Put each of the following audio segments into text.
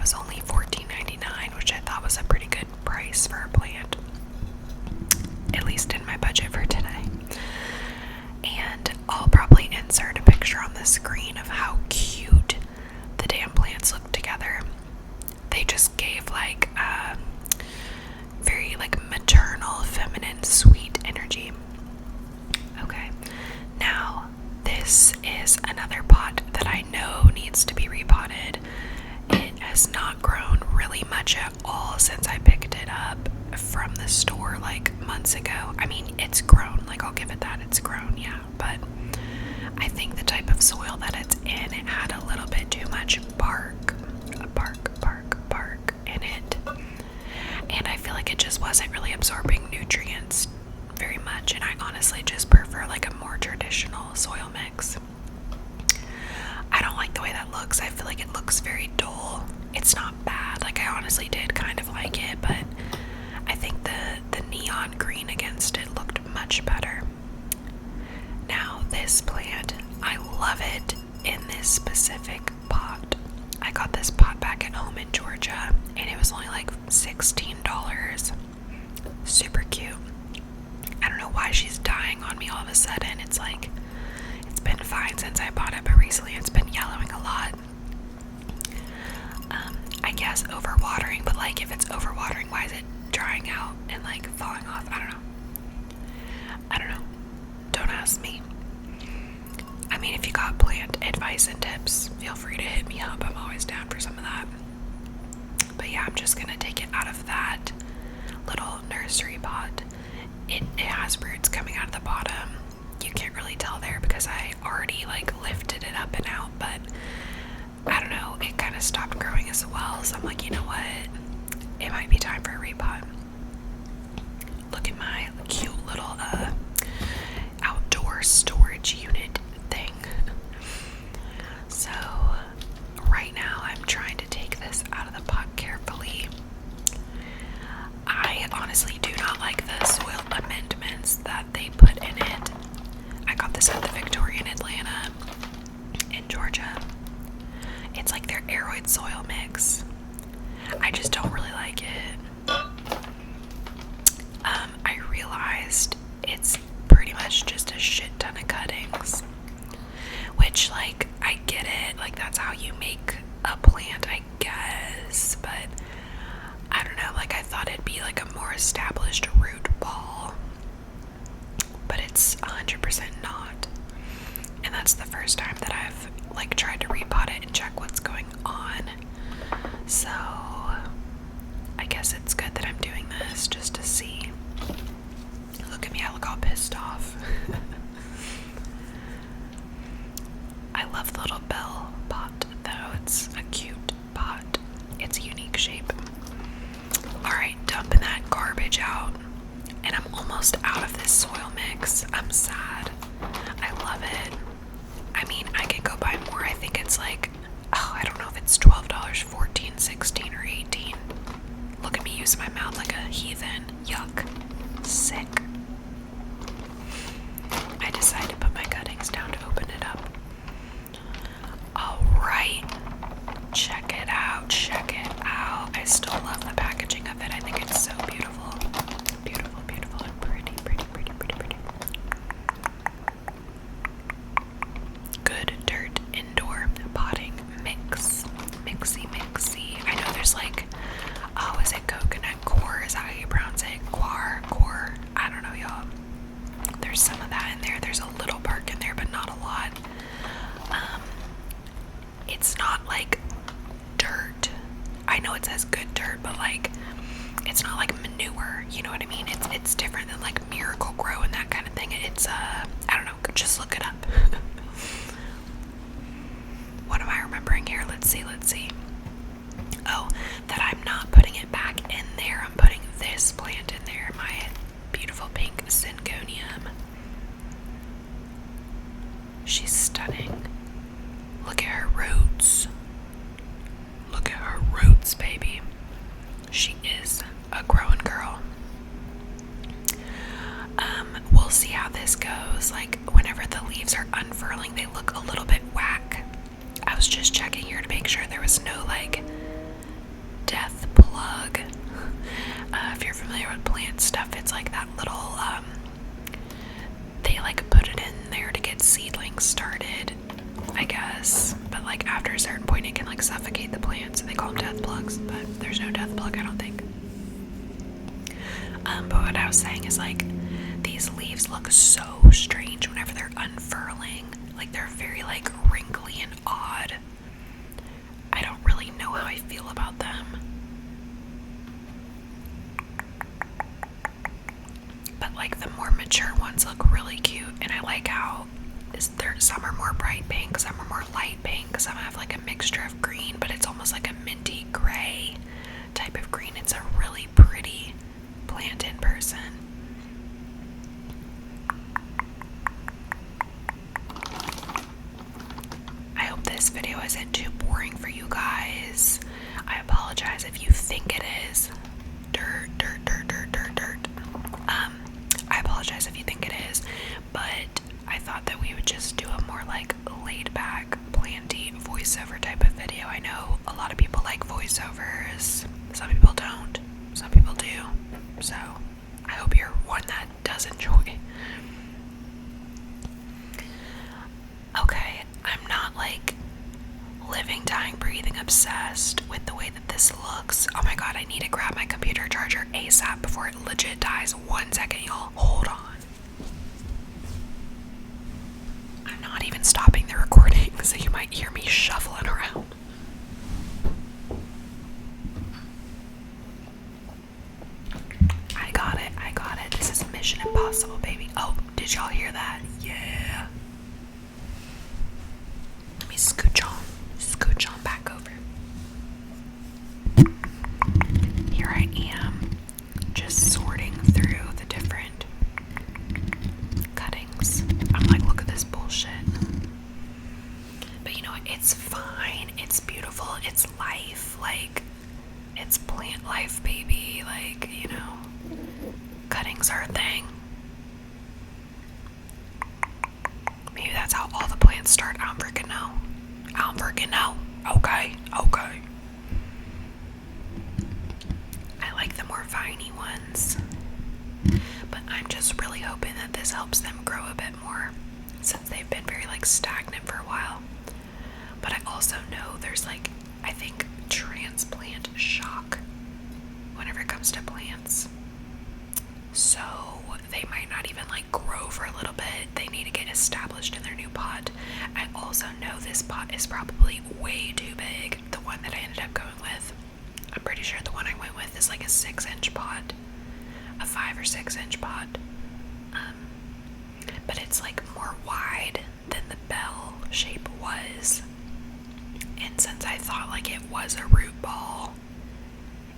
was only $14.99, which I thought was a pretty good price for a plant, at least in my budget for today. And I'll probably insert a picture on the screen of how cute the damn plants look together. They just gave like very like maternal, feminine, sweet energy. Okay, now this is another pot that I know needs to be repotted. It has not grown really much at all since I picked it up from the store like months ago. I mean, it's grown, like I'll give it that, it's grown, yeah, but I think the type of soil that it's in, it had a little bit too much bark in it, and I feel like it just wasn't really absorbing nutrients very much, and I honestly just prefer like a more traditional soil mix. I don't like the way that looks. I feel like it looks very dull. It's not bad, like I honestly did kind of like it, but I think the neon green against it looked much better. Now this plant, I love it in this specific pot. I got this pot back at home in Georgia, and it was only like $16. Super cute. I don't know why she's dying on me all of a sudden. It's like, it's been fine since I bought it, but recently it's been yellowing a lot. I guess overwatering, but like if it's overwatering, why is it drying out and like falling off? I don't know. Don't ask me. I mean, if you got plant advice and tips, feel free to hit me up. I'm always down for some of that. But yeah, I'm just gonna take it out of that little nursery pot. It has roots coming out of the bottom. You can't really tell there because I already like lifted it up and out, but I don't know, it kind of stopped growing as well, so I'm like, you know what, it might be time for a repot. Look at my cute little outdoor storage unit thing. So right now I'm trying to take this out of the pot carefully. I honestly do not like the soil amendments that they put in it. I got this at the Victoria in Atlanta in Georgia. It's like their aeroid soil mix. I just don't really like it. I realized it's pretty much just a shit ton of cuttings, which like I get it, like that's how you make a plant, I guess, but I don't know, like I thought it'd be like a more established root ball, but it's 100% not. And that's the first time that I've like tried to repot it and check what's going on. So I guess it's good that I'm doing this just to see. Look at me, I look all pissed off. I love the little bell pot though, it's a cute pot. It's a unique shape. Alright, dumping that garbage out. And I'm almost out of this soil mix. I'm sad. I love it. I mean, I can go buy more. I think it's like, oh, I don't know if it's $12, $14, $16, or $18. Look at me using my mouth like a heathen. Yuck. Sick. I decided to put my cuttings down to open it up. Alright. Check it out. Check it out. I still love the packaging of it. I think it's so beautiful. Beautiful, beautiful, and pretty, pretty, pretty, pretty, pretty. borrowed plant stuff. It's like that little, they like put it in there to get seedlings started, I guess. But like after a certain point, it can like suffocate the plants, and they call them death plugs. But there's no death plug, I don't think. But what I was saying is like these leaves look so strange whenever they're unfurling. Like they're very like wrinkly and odd. I don't really know how I feel about them. But like the more mature ones look really cute, and I like how some are more bright pink, some are more light pink, some have like a mixture of green, but it's almost like a minty gray type of green. It's a really pretty plant in person. I hope this video isn't too boring for you guys. I apologize if you think it is. Dirt. I apologize if you think it is, but I thought that we would just do a more like laid back, planty voiceover type of video. I know a lot of people like voiceovers. Some people don't. Some people do. So I hope you're one that does enjoy. Okay, I'm not like living, dying, breathing obsessed with the way that this looks. Oh my god, I need to grab my computer charger ASAP before it legit dies. 1 second, y'all. Hold on. I'm not even stopping the recording, so you might hear me shuffling around. I got it. This is Mission Impossible, baby. Oh, did y'all hear that? Yeah. Let me scooch on back over. Here I am, just sorting through the different cuttings. I'm like, look at this bullshit. But you know what? It's fine. It's beautiful. It's life. Like, it's plant life, baby. Like, you know, cuttings are a thing. Maybe that's how all the plants start. I don't freaking know. Okay. I like the more viney ones. But I'm just really hoping that this helps them grow a bit more, since they've been very like stagnant for a while. But I also know there's like, I think, transplant shock whenever it comes to plants. So they might not even like grow for a little bit. They need to get established in their new pot. I also know this pot is probably way too big, the one that I ended up going with. I'm pretty sure the one I went with is like a 6-inch pot, a 5 or 6 inch pot. But it's like more wide than the bell shape was. And since I thought like it was a root ball,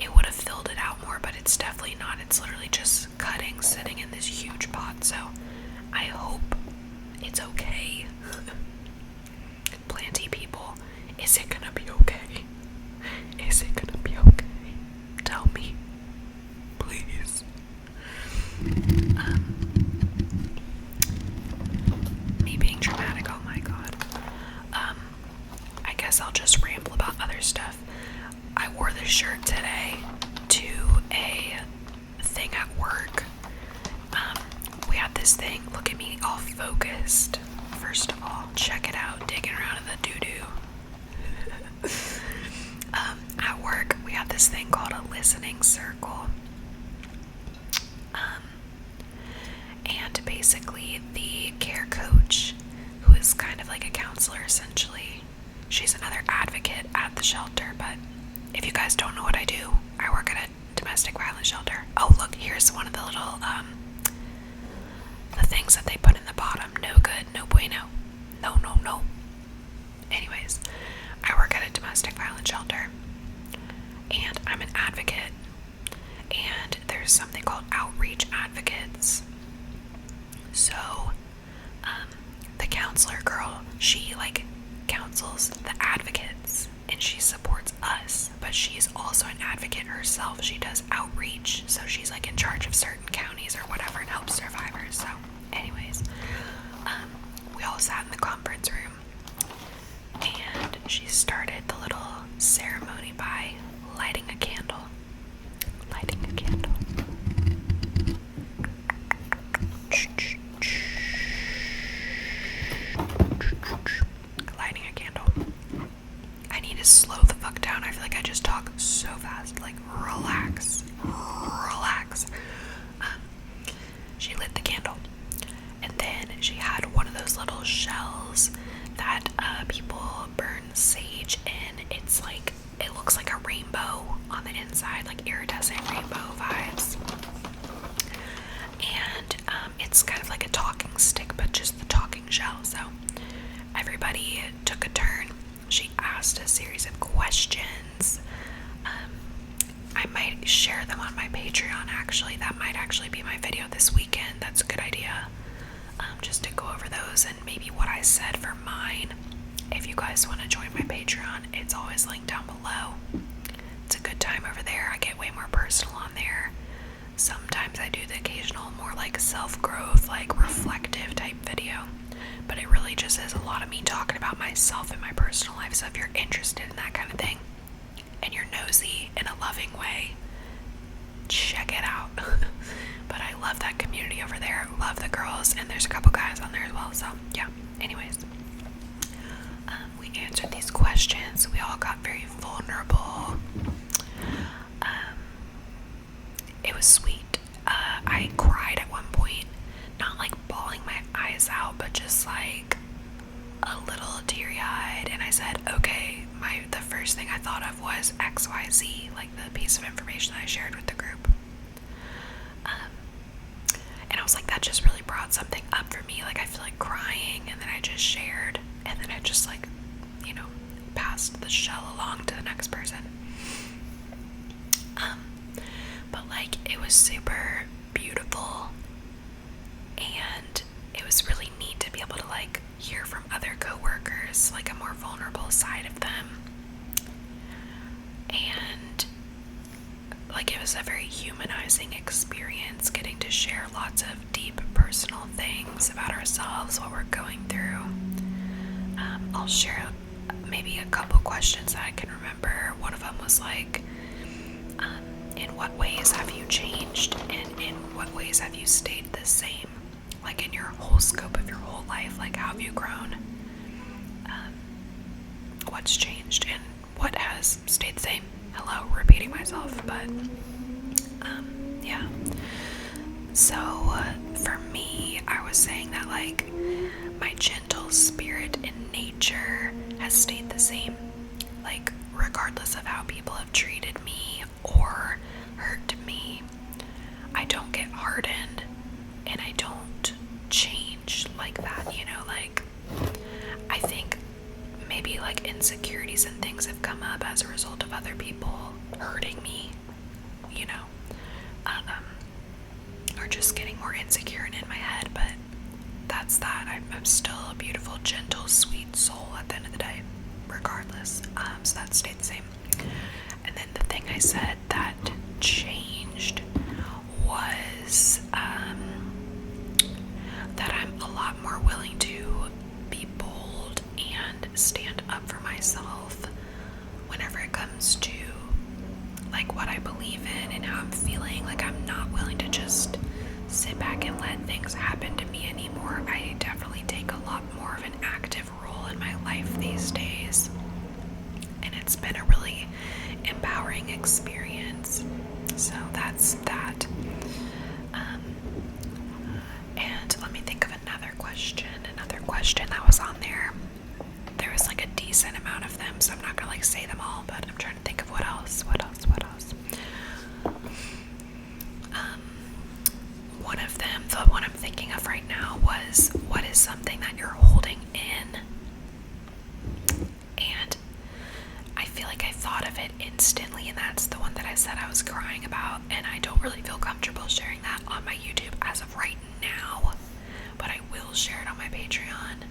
it would have filled it out more, but it's definitely not. It's literally just cuttings sitting in this huge pot, so I hope it's okay. Planty people, is it gonna be okay? Is it gonna be okay? Tell me, please. Me being dramatic, oh my god. I guess I'll just ramble about other stuff. I wore this shirt today to a thing at work. We had this thing, look at me, all focused. First of all, check it out, digging around in the doo-doo. At work, we had this thing called a listening circle. And basically the care coach, who is kind of like a counselor essentially, she's another advocate at the shelter, but if you guys don't know what I do, I work at a domestic violence shelter. Oh look, here's one of the little the things that they put in the bottom. No good, no bueno. No. Anyways, I work at a domestic violence shelter, and I'm an advocate, and there's something called outreach advocates. So the counselor girl, she like counsels the advocates and she supports us, but she's also an advocate herself. She does outreach, so she's like in charge of certain counties or whatever and helps survivors. So anyways, we all sat in the conference room, and she started the little ceremony by lighting a candle. inside, like iridescent rainbow vibes. And it's kind of like a talking stick, but just the talking shell. So everybody took a turn. She asked a series of questions. I might share them on my Patreon, actually. That might actually be my video this weekend. That's a good idea. Just to go over those and maybe what I said for mine. If you guys want to join my Patreon, it's always linked down below. It's a good time over there. I get way more personal on there. Sometimes I do the occasional more like self-growth, like reflective type video. But it really just is a lot of me talking about myself and my personal life. So if you're interested in that kind of thing, and you're nosy in a loving way, check it out. But I love that community over there. Love the girls, and there's a couple guys on there as well. So yeah, anyways, we answered these questions. We all got very vulnerable. It was sweet. I cried at one point, not like bawling my eyes out, but just like a little teary-eyed. And I said, okay, the first thing I thought of was XYZ, like the piece of information that I shared with the group. And I was like, that just really brought something up for me. Like, I feel like crying, and then I just shared, and then I just like, passed the shell along to the next person. But like, it was super beautiful, and it was really neat to be able to like hear from other coworkers, like a more vulnerable side of them. And like, it was a very humanizing experience, getting to share lots of deep personal things about ourselves, what we're going through. I'll share maybe a couple questions that I can remember. One of them was like, in what ways have you changed, and in what ways have you stayed the same? Like, in your whole scope of your whole life, like, how have you grown? What's changed and what has stayed the same? Hello, repeating myself, but yeah. So for me, I was saying that like my gentle spirit in nature has stayed the same, like regardless of how people have treated me or hurt me. I don't get hardened, and I don't change like that, like I think maybe like insecurities and things have come up as a result of other people hurting me, or just getting more insecure and in my head, but that's that. I'm still a beautiful, gentle, sweet soul at the end of the day, regardless. So that stayed the same. And then the thing I said that changed was that I'm a lot more willing to be bold and stand up for myself whenever it comes to like what I believe in and how I'm feeling. Like, I'm not willing to just sit back and let things happen to me anymore. I definitely take a lot more of an active role in my life these days, and it's been a really empowering experience. So that's that. And let me think of another question that was on there. There was like a decent amount of them, so I'm not gonna like say them all, but I'm trying to think of what else. One of them, the one I'm thinking of right now, was, what is something that you're holding in? And I feel like I thought of it instantly, and that's the one that I said I was crying about, and I don't really feel comfortable sharing that on my YouTube as of right now, but I will share it on my Patreon.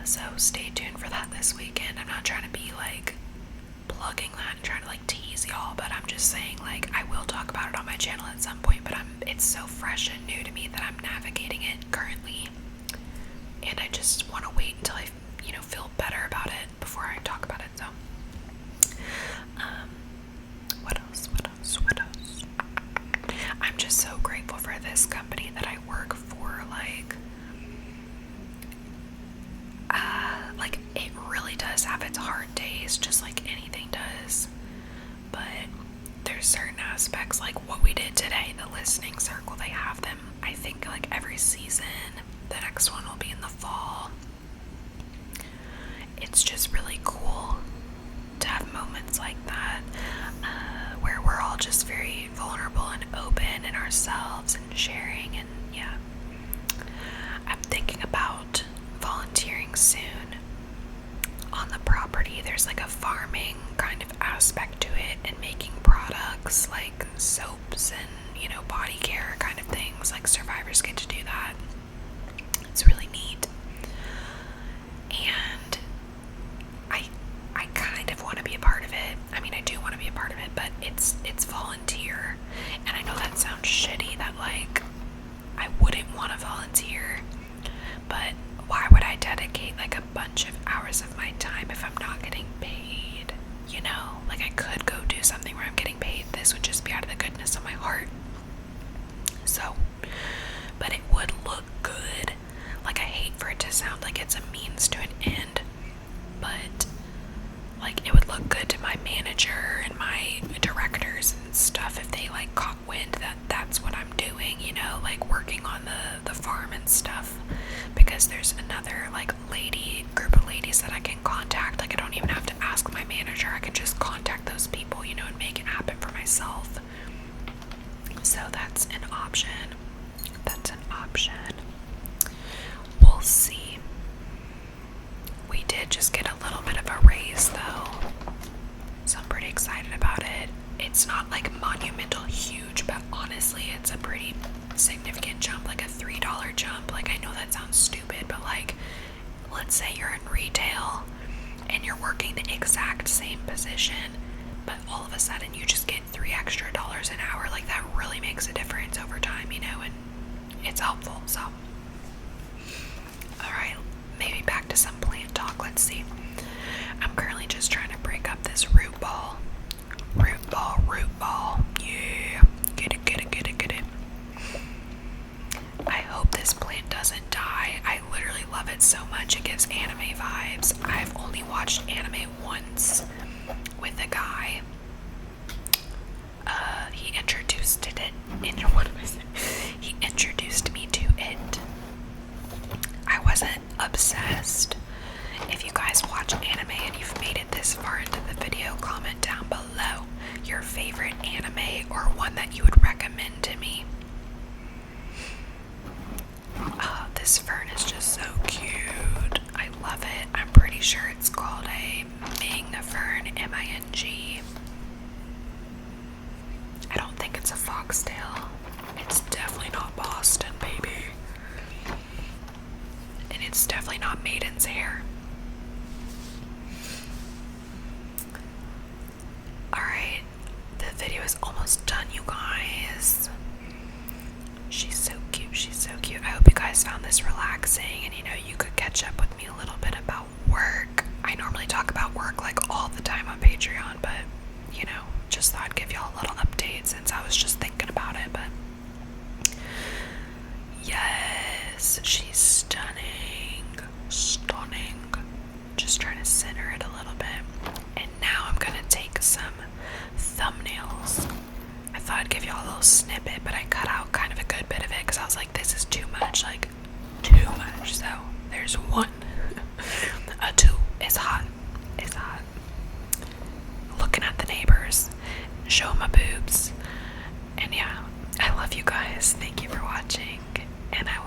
So stay tuned for that this weekend. I'm not trying to be like plugging that and trying to like tease y'all, but I'm just saying like I will talk about it on my channel at some point, but it's so fresh and new to me that I'm navigating it currently, and I just want to wait until I feel better about it before I talk about it. So what else? I'm just so grateful for this company that I work for. Like it really does have its hard days, just like anything does, but there's certain aspects, like what we did today, the listening circle, they have them, I think, like every season. The next one will be in the fall. It's just really cool to to have moments like that where we're all just very vulnerable and open in ourselves and sharing. And yeah, I'm thinking about volunteering soon on the property. There's like a farming kind of aspect to it, and making products like soaps and, you know, body care kind of things. Like survivors get to do that. It's really neat. And I kind of want to be a part of it. I mean, I do want to be a part of it, but it's volunteer. And I know that sounds shitty, that like I wouldn't want to volunteer, but why would I dedicate like a bunch of hours of my time if I'm not getting paid? You know, like I could go do something where I'm getting paid. This would just be out of the goodness of my heart. So, but it would look good. Like, I hate for it to sound like it's a means to an end, but like it would look good to my manager and my directors and stuff if they like caught wind that that's what I'm doing, you know, like working on the farm and stuff. Because there's another like group of ladies that I can contact. Like, I don't even have to ask my manager. I can just contact those people, you know, and make it happen for myself. So that's an option. That's an option. We'll see. We did just get a little bit of a raise though, so I'm pretty excited about it. It's not like monumental huge, but honestly it's a pretty significant jump, like a $3 jump. Like, I know that sounds stupid, but like, let's say you're in retail and you're working the exact same position, but all of a sudden you just get $3 extra an hour. Like, that really makes a difference over time, you know, and it's helpful. So alright, maybe back to some plant talk. Let's see. I'm currently just trying to break up this root ball. Root ball. Yeah. Get it. I hope this plant doesn't die. I literally love it so much. It gives anime vibes. I've only watched anime once with a guy. He introduced it in what am I saying? He introduced me to it. I wasn't obsessed. If you guys watch anime and you've made it this far into the video, comment down below your favorite anime or one that you would recommend to me. Oh, this fern is just so cute. I love it. I'm pretty sure it's called a Ming fern, M-I-N-G. I don't think it's a foxtail. It's definitely not Boston, baby. And it's definitely not Maiden's hair. Alright, the video is almost done, you guys. She's so cute. I hope you guys found this relaxing, and you know, you could catch up with me a little bit about work. I normally talk about work like all the time on Patreon, but you know, just thought I'd give y'all a little update since I was just thinking about it. But yes, she's stunning. Just trying to center it a little bit. And now I'm gonna take some thumbnails. I thought I'd give y'all a little snippet, but I cut out kind of a good bit of it because I was like, this is too much, like too much. So there's one. A two. It's hot. Looking at the neighbors, showing my boobs. And yeah, I love you guys. Thank you for watching, and I will